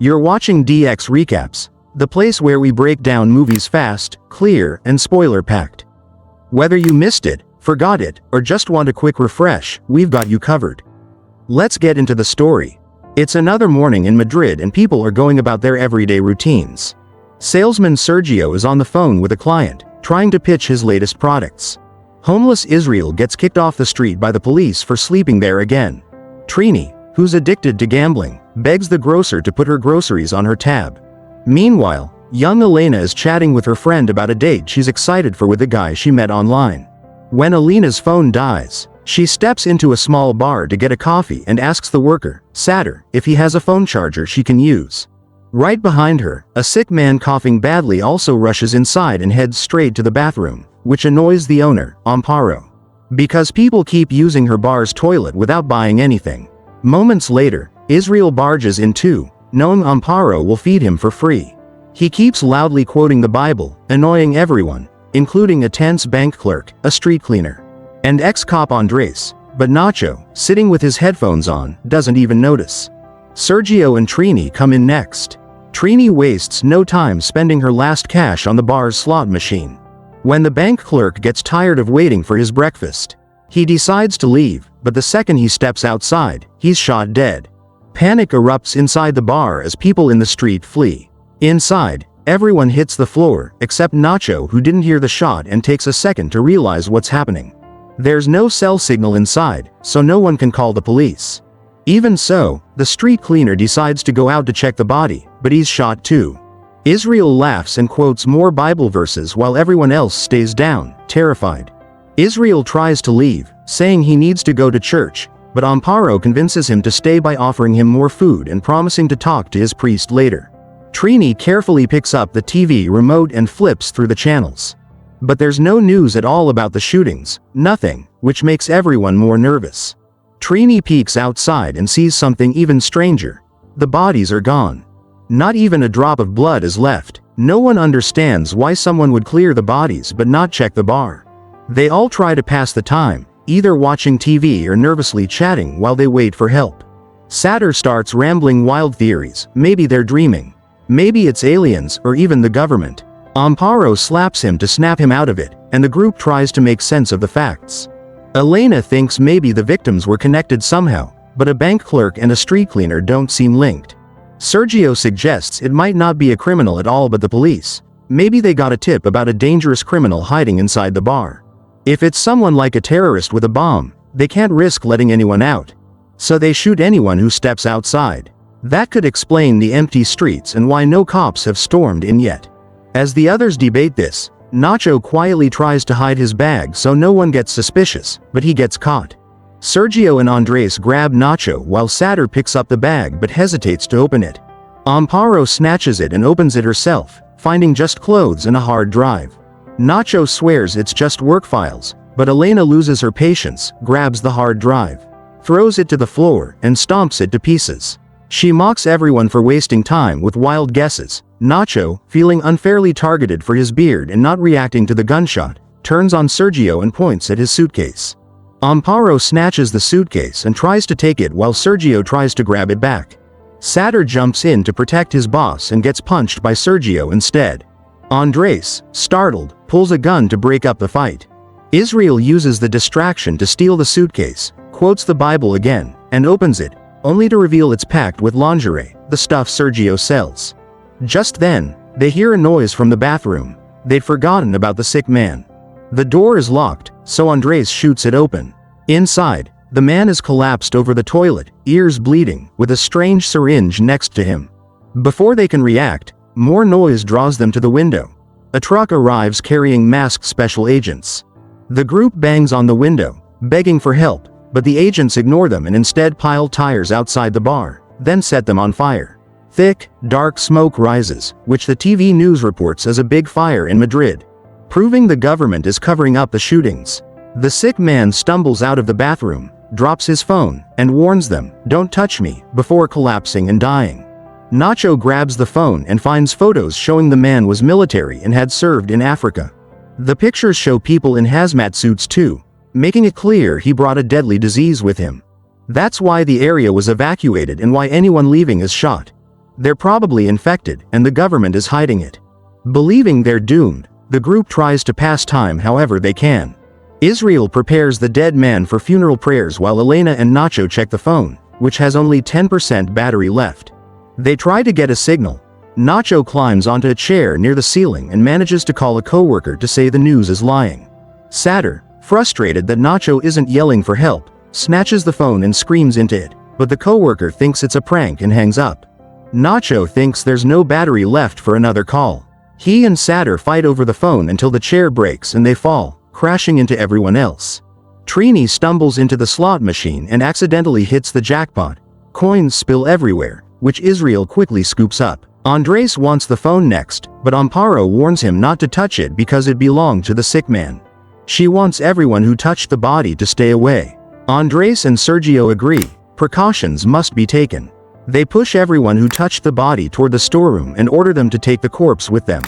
You're watching DX Recaps, the place where we break down movies fast, clear, and spoiler-packed. Whether you missed it, forgot it, or just want a quick refresh, we've got you covered. Let's get into the story. It's another morning in Madrid and people are going about their everyday routines. Salesman Sergio is on the phone with a client, trying to pitch his latest products. Homeless Israel gets kicked off the street by the police for sleeping there again. Trini, who's addicted to gambling, begs the grocer to put her groceries on her tab. Meanwhile, young Elena is chatting with her friend about a date she's excited for with a guy she met online. When Elena's phone dies, she steps into a small bar to get a coffee and asks the worker, Satter, if he has a phone charger she can use. Right behind her, a sick man coughing badly also rushes inside and heads straight to the bathroom, which annoys the owner, Amparo. Because people keep using her bar's toilet without buying anything. Moments later, Israel barges in too, knowing Amparo will feed him for free. He keeps loudly quoting the Bible, annoying everyone, including a tense bank clerk, a street cleaner, and ex-cop Andres, but Nacho, sitting with his headphones on, doesn't even notice. Sergio and Trini come in next. Trini wastes no time spending her last cash on the bar's slot machine. When the bank clerk gets tired of waiting for his breakfast, he decides to leave, but the second he steps outside, he's shot dead. Panic erupts inside the bar as people in the street flee. Inside, everyone hits the floor, except Nacho, who didn't hear the shot and takes a second to realize what's happening. There's no cell signal inside, so no one can call the police. Even so, the street cleaner decides to go out to check the body, but he's shot too. Israel laughs and quotes more Bible verses while everyone else stays down, terrified. Israel tries to leave, saying he needs to go to church, but Amparo convinces him to stay by offering him more food and promising to talk to his priest later. Trini carefully picks up the TV remote and flips through the channels. But there's no news at all about the shootings, nothing, which makes everyone more nervous. Trini peeks outside and sees something even stranger. The bodies are gone. Not even a drop of blood is left. No one understands why someone would clear the bodies but not check the bar. They all try to pass the time, either watching TV or nervously chatting while they wait for help. Satter starts rambling wild theories, maybe they're dreaming. Maybe it's aliens or even the government. Amparo slaps him to snap him out of it, and the group tries to make sense of the facts. Elena thinks maybe the victims were connected somehow, but a bank clerk and a street cleaner don't seem linked. Sergio suggests it might not be a criminal at all but the police. Maybe they got a tip about a dangerous criminal hiding inside the bar. If it's someone like a terrorist with a bomb, they can't risk letting anyone out. So they shoot anyone who steps outside. That could explain the empty streets and why no cops have stormed in yet. As the others debate this, Nacho quietly tries to hide his bag so no one gets suspicious, but he gets caught. Sergio and Andres grab Nacho while Satter picks up the bag but hesitates to open it. Amparo snatches it and opens it herself, finding just clothes and a hard drive. Nacho swears it's just work files, but Elena loses her patience, grabs the hard drive, throws it to the floor, and stomps it to pieces. She mocks everyone for wasting time with wild guesses. Nacho, feeling unfairly targeted for his beard and not reacting to the gunshot, turns on Sergio and points at his suitcase. Amparo snatches the suitcase and tries to take it while Sergio tries to grab it back. Satter jumps in to protect his boss and gets punched by Sergio instead. Andres, startled, pulls a gun to break up the fight. Israel uses the distraction to steal the suitcase, quotes the Bible again, and opens it, only to reveal it's packed with lingerie, the stuff Sergio sells. Just then, they hear a noise from the bathroom. They'd forgotten about the sick man. The door is locked, so Andres shoots it open. Inside, the man is collapsed over the toilet, ears bleeding, with a strange syringe next to him. Before they can react, more noise draws them to the window. A truck arrives carrying masked special agents. The group bangs on the window, begging for help, but the agents ignore them and instead pile tires outside the bar, then set them on fire. Thick, dark smoke rises, which the TV news reports as a big fire in Madrid, proving the government is covering up the shootings. The sick man stumbles out of the bathroom, drops his phone, and warns them, "Don't touch me," before collapsing and dying. Nacho grabs the phone and finds photos showing the man was military and had served in Africa. The pictures show people in hazmat suits too, making it clear he brought a deadly disease with him. That's why the area was evacuated and why anyone leaving is shot. They're probably infected, and the government is hiding it. Believing they're doomed, the group tries to pass time however they can. Israel prepares the dead man for funeral prayers while Elena and Nacho check the phone, which has only 10% battery left. They try to get a signal. Nacho climbs onto a chair near the ceiling and manages to call a coworker to say the news is lying. Satter, frustrated that Nacho isn't yelling for help, snatches the phone and screams into it, but the coworker thinks it's a prank and hangs up. Nacho thinks there's no battery left for another call. He and Satter fight over the phone until the chair breaks and they fall, crashing into everyone else. Trini stumbles into the slot machine and accidentally hits the jackpot. Coins spill everywhere, which Israel quickly scoops up. Andres wants the phone next, but Amparo warns him not to touch it because it belonged to the sick man. She wants everyone who touched the body to stay away. Andres and Sergio agree. Precautions must be taken. They push everyone who touched the body toward the storeroom and order them to take the corpse with them.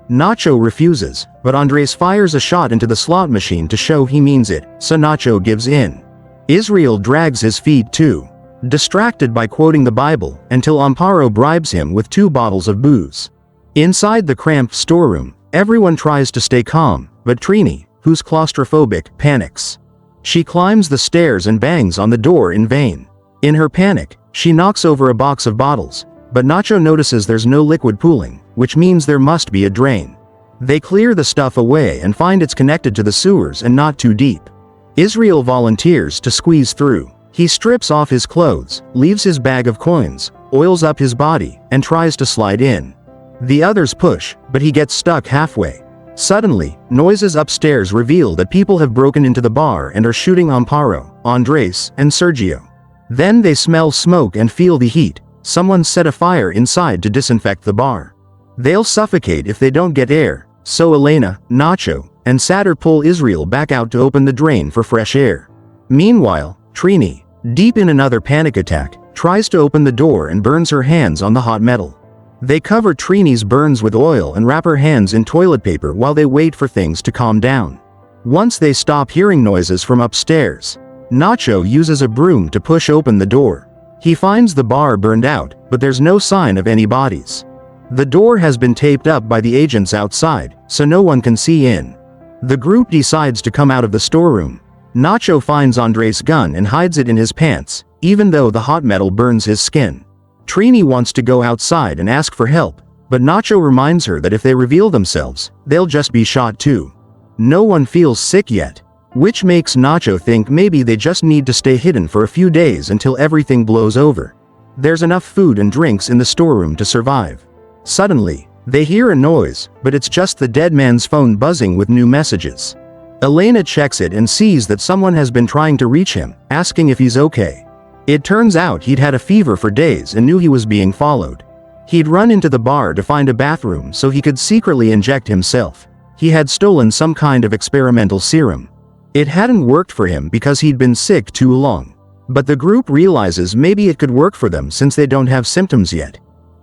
Nacho refuses, but Andres fires a shot into the slot machine to show he means it, so Nacho gives in. Israel drags his feet too, distracted by quoting the Bible, until Amparo bribes him with 2 bottles of booze. Inside the cramped storeroom, everyone tries to stay calm, but Trini, who's claustrophobic, panics. She climbs the stairs and bangs on the door in vain. In her panic, she knocks over a box of bottles, but Nacho notices there's no liquid pooling, which means there must be a drain. They clear the stuff away and find it's connected to the sewers and not too deep. Israel volunteers to squeeze through. He strips off his clothes, leaves his bag of coins, oils up his body, and tries to slide in. The others push, but he gets stuck halfway. Suddenly, noises upstairs reveal that people have broken into the bar and are shooting Amparo, Andres, and Sergio. Then they smell smoke and feel the heat. Someone set a fire inside to disinfect the bar. They'll suffocate if they don't get air, so Elena, Nacho, and Satter pull Israel back out to open the drain for fresh air. Meanwhile, Trini, deep in another panic attack, tries to open the door and burns her hands on the hot metal. They cover Trini's burns with oil and wrap her hands in toilet paper while they wait for things to calm down. Once they stop hearing noises from upstairs, Nacho uses a broom to push open the door. He finds the bar burned out, but there's no sign of any bodies. The door has been taped up by the agents outside, so no one can see in. The group decides to come out of the storeroom. Nacho finds Andres' gun and hides it in his pants, even though the hot metal burns his skin. Trini wants to go outside and ask for help, but Nacho reminds her that if they reveal themselves, they'll just be shot too. No one feels sick yet, which makes Nacho think maybe they just need to stay hidden for a few days until everything blows over. There's enough food and drinks in the storeroom to survive. Suddenly, they hear a noise, but it's just the dead man's phone buzzing with new messages. Elena checks it and sees that someone has been trying to reach him, asking if he's okay. It turns out he'd had a fever for days and knew he was being followed. He'd run into the bar to find a bathroom so he could secretly inject himself. He had stolen some kind of experimental serum. It hadn't worked for him because he'd been sick too long. But the group realizes maybe it could work for them since they don't have symptoms yet.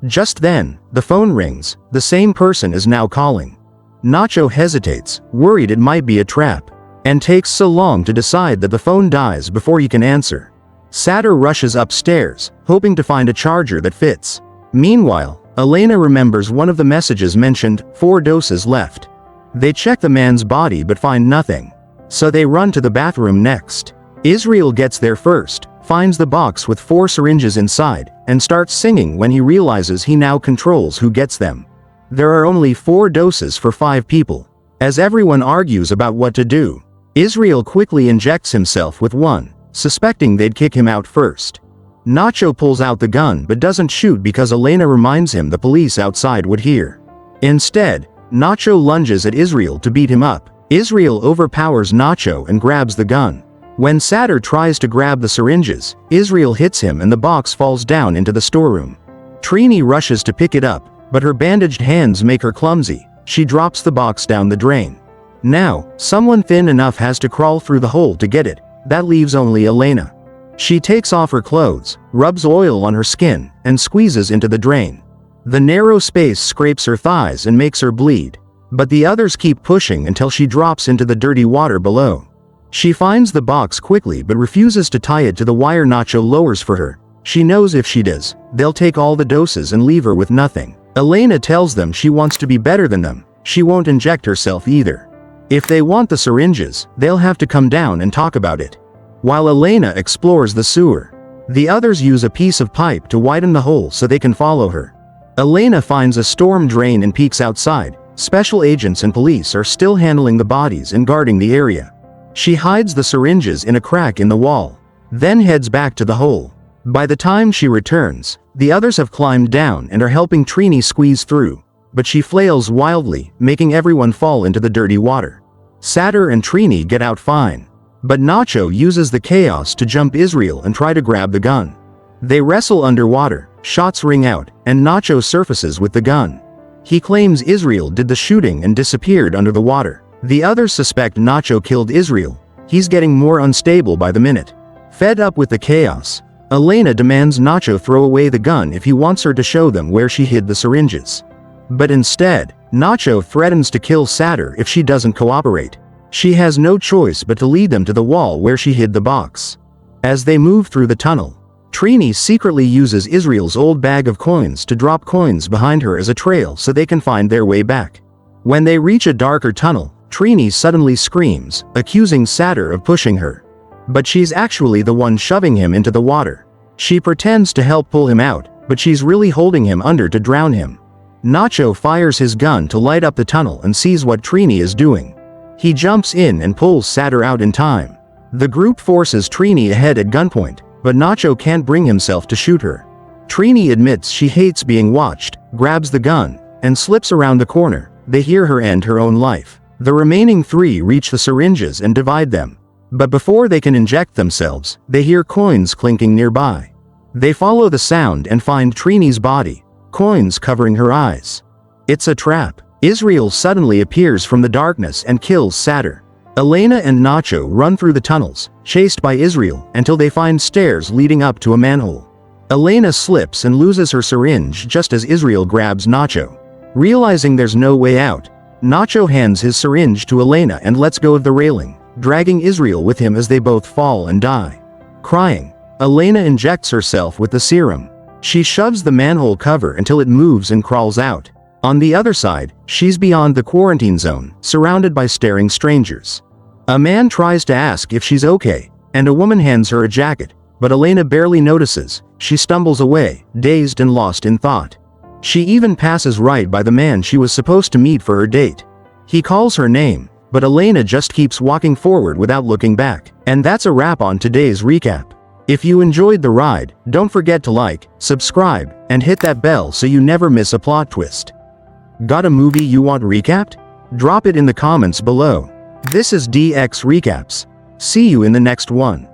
Just then, the phone rings. The same person is now calling. Nacho hesitates, worried it might be a trap, and takes so long to decide that the phone dies before he can answer. Satter rushes upstairs, hoping to find a charger that fits. Meanwhile, Elena remembers one of the messages mentioned 4 doses left. They check the man's body but find nothing. So they run to the bathroom next. Israel gets there first, finds the box with 4 syringes inside, and starts singing when he realizes he now controls who gets them. There are only 4 doses for 5 people. As everyone argues about what to do, Israel quickly injects himself with 1, suspecting they'd kick him out first. Nacho pulls out the gun but doesn't shoot because Elena reminds him the police outside would hear. Instead, Nacho lunges at Israel to beat him up. Israel overpowers Nacho and grabs the gun. When Satter tries to grab the syringes, Israel hits him and the box falls down into the storeroom. Trini rushes to pick it up, but her bandaged hands make her clumsy. She drops the box down the drain. Now, someone thin enough has to crawl through the hole to get it. That leaves only Elena. She takes off her clothes, rubs oil on her skin, and squeezes into the drain. The narrow space scrapes her thighs and makes her bleed, but the others keep pushing until she drops into the dirty water below. She finds the box quickly but refuses to tie it to the wire Nacho lowers for her. She knows if she does, they'll take all the doses and leave her with nothing. Elena tells them she wants to be better than them. She won't inject herself either. If they want the syringes, they'll have to come down and talk about it. While Elena explores the sewer, the others use a piece of pipe to widen the hole so they can follow her. Elena finds a storm drain and peeks outside. Special agents and police are still handling the bodies and guarding the area. She hides the syringes in a crack in the wall, then heads back to the hole. By the time she returns, the others have climbed down and are helping Trini squeeze through, but she flails wildly, making everyone fall into the dirty water. Satter and Trini get out fine, but Nacho uses the chaos to jump Israel and try to grab the gun. They wrestle underwater, shots ring out, and Nacho surfaces with the gun. He claims Israel did the shooting and disappeared under the water. The others suspect Nacho killed Israel. He's getting more unstable by the minute. Fed up with the chaos, Elena demands Nacho throw away the gun if he wants her to show them where she hid the syringes. But instead, Nacho threatens to kill Satter if she doesn't cooperate. She has no choice but to lead them to the wall where she hid the box. As they move through the tunnel, Trini secretly uses Israel's old bag of coins to drop coins behind her as a trail so they can find their way back. When they reach a darker tunnel, Trini suddenly screams, accusing Satter of pushing her. But she's actually the one shoving him into the water. She pretends to help pull him out, but she's really holding him under to drown him. Nacho fires his gun to light up the tunnel and sees what Trini is doing. He jumps in and pulls Satter out in time. The group forces Trini ahead at gunpoint, but Nacho can't bring himself to shoot her. Trini admits she hates being watched, grabs the gun, and slips around the corner. They hear her end her own life. The remaining three reach the syringes and divide them. But before they can inject themselves, they hear coins clinking nearby. They follow the sound and find Trini's body, coins covering her eyes. It's a trap. Israel suddenly appears from the darkness and kills Satter. Elena and Nacho run through the tunnels, chased by Israel, until they find stairs leading up to a manhole. Elena slips and loses her syringe just as Israel grabs Nacho. Realizing there's no way out, Nacho hands his syringe to Elena and lets go of the railing, dragging Israel with him as they both fall and die. Crying, Elena injects herself with the serum. She shoves the manhole cover until it moves and crawls out. On the other side, she's beyond the quarantine zone, surrounded by staring strangers. A man tries to ask if she's okay, and a woman hands her a jacket, but Elena barely notices. She stumbles away, dazed and lost in thought. She even passes right by the man she was supposed to meet for her date. He calls her name, but Elena just keeps walking forward without looking back. And that's a wrap on today's recap. If you enjoyed the ride, don't forget to like, subscribe, and hit that bell so you never miss a plot twist. Got a movie you want recapped? Drop it in the comments below. This is DX Recaps. See you in the next one.